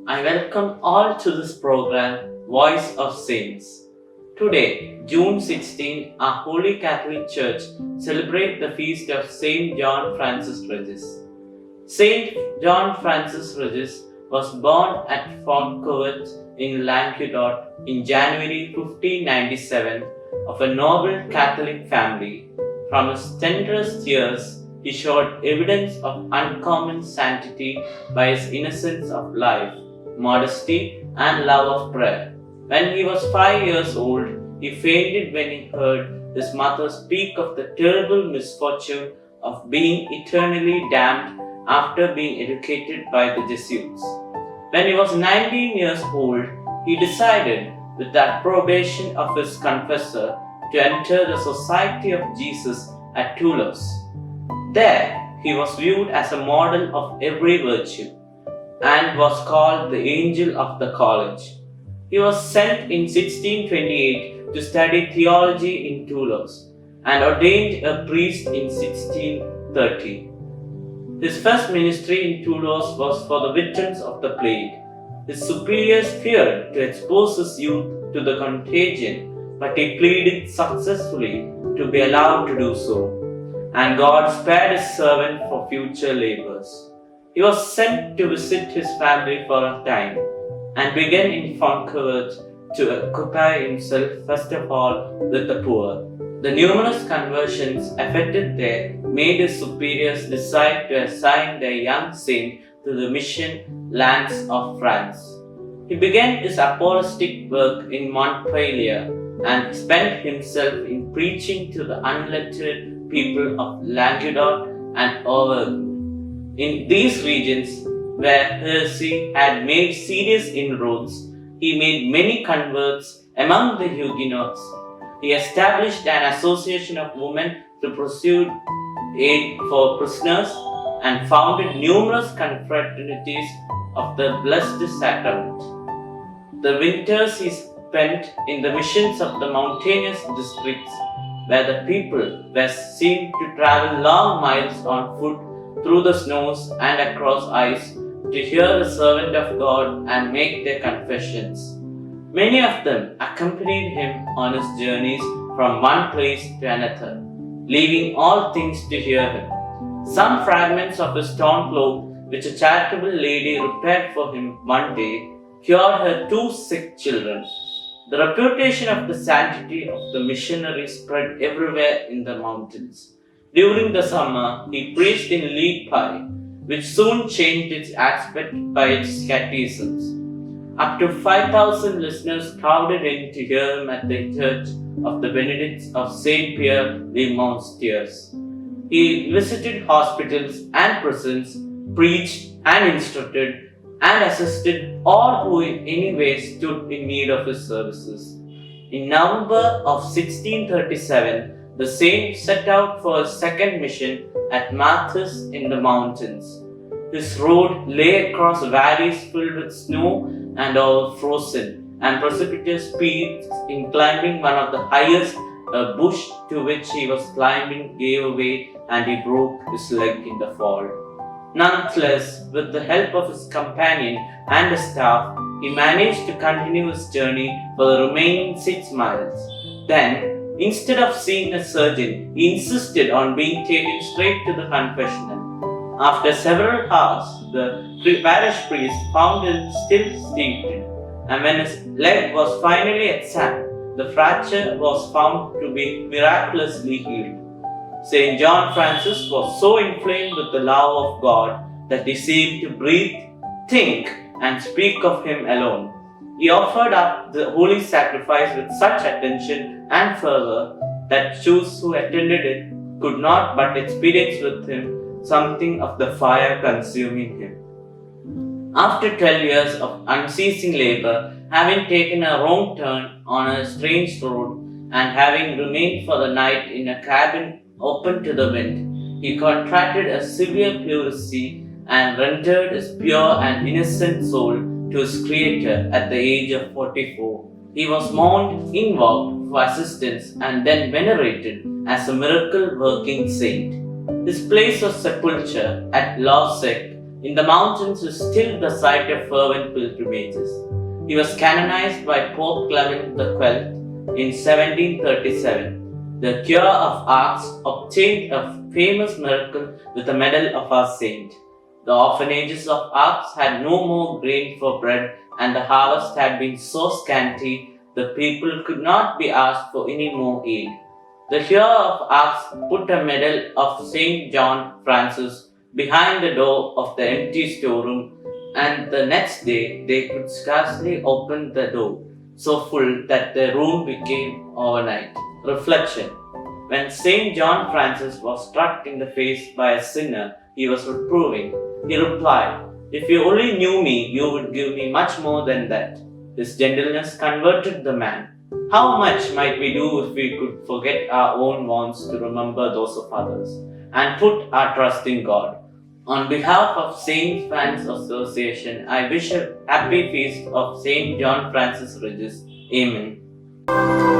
I welcome all to this program, Voice of Saints. Today, June 16, our Holy Catholic Church celebrates the feast of Saint John Francis Regis. Saint John Francis Regis was born at Fontcourt in Languedoc in January 1597 of a noble Catholic family. From his tenderest years, he showed evidence of uncommon sanctity by his innocence of life, modesty, and love of prayer. When he was 5 years old, he fainted when he heard his mother speak of the terrible misfortune of being eternally damned after being educated by the Jesuits. When he was 19 years old, he decided, with the approbation of his confessor, to enter the Society of Jesus at Toulouse. There, he was viewed as a model of every virtue and was called the Angel of the College. He was sent in 1628 to study theology in Toulouse and ordained a priest in 1630. His first ministry in Toulouse was for the victims of the plague. His superiors feared to expose his youth to the contagion, but he pleaded successfully to be allowed to do so, and God spared his servant for future labors. He was sent to visit his family for a time, and began in Fontcourt to occupy himself first of all with the poor. The numerous conversions effected there made his superiors decide to assign their young saint to the mission lands of France. He began his apostolic work in Montpellier and spent himself in preaching to the unlettered people of Languedoc and Auvergne. In these regions, where heresy had made serious inroads, he made many converts among the Huguenots. He established an association of women to pursue aid for prisoners and founded numerous confraternities of the Blessed Sacrament. The winters he spent in the missions of the mountainous districts, where the people were seen to travel long miles on foot through the snows and across ice to hear the servant of God and make their confessions. Many of them accompanied him on his journeys from one place to another, leaving all things to hear him. Some fragments of his torn cloak, which a charitable lady repaired for him one day, cured her 2 sick children. The reputation of the sanctity of the missionary spread everywhere in the mountains. During the summer, he preached in Lepi, which soon changed its aspect by its catechisms. Up to 5,000 listeners crowded in to hear him at the church of the Benedicts of Saint Pierre les Monstiers. He visited hospitals and prisons, preached and instructed, and assisted all who in any way stood in need of his services. In November of 1637, the saint set out for his second mission at Mathis in the mountains. His road lay across valleys filled with snow and all frozen, and precipitous peaks in climbing one of the highest. A bush to which he was climbing gave way and he broke his leg in the fall. Nonetheless, with the help of his companion and his staff, he managed to continue his journey for the remaining 6 miles. Then, instead of seeing a surgeon, he insisted on being taken straight to the confessional. After several hours, the parish priest found him still seated, and when his leg was finally examined, the fracture was found to be miraculously healed. Saint John Francis was so inflamed with the love of God that he seemed to breathe, think, and speak of Him alone. He offered up the holy sacrifice with such attention and fervor that Jews who attended it could not but experience with him something of the fire consuming him. After 12 years of unceasing labor, having taken a wrong turn on a strange road, and having remained for the night in a cabin open to the wind, he contracted a severe pleurisy and rendered his pure and innocent soul to his Creator at the age of 44. He was mourned, invoked for assistance, and then venerated as a miracle-working saint. His place of sepulture at Lausanne in the mountains is still the site of fervent pilgrimages. He was canonized by Pope Clement XII in 1737. The cure of Arcs obtained a famous miracle with a medal of our saint. The orphanages of Arcs had no more grain for bread, and the harvest had been so scanty the people could not be asked for any more aid. The hero of Arcs put a medal of Saint John Francis behind the door of the empty storeroom, and the next day they could scarcely open the door, so full that the room became overnight. Reflection. When Saint John Francis was struck in the face by a sinner he was reproving, he replied, "If you only knew me, you would give me much more than that." His gentleness converted the man. How much might we do if we could forget our own wants to remember those of others and put our trust in God? On behalf of Saint Francis Association, I wish a happy feast of Saint John Francis Regis. Amen.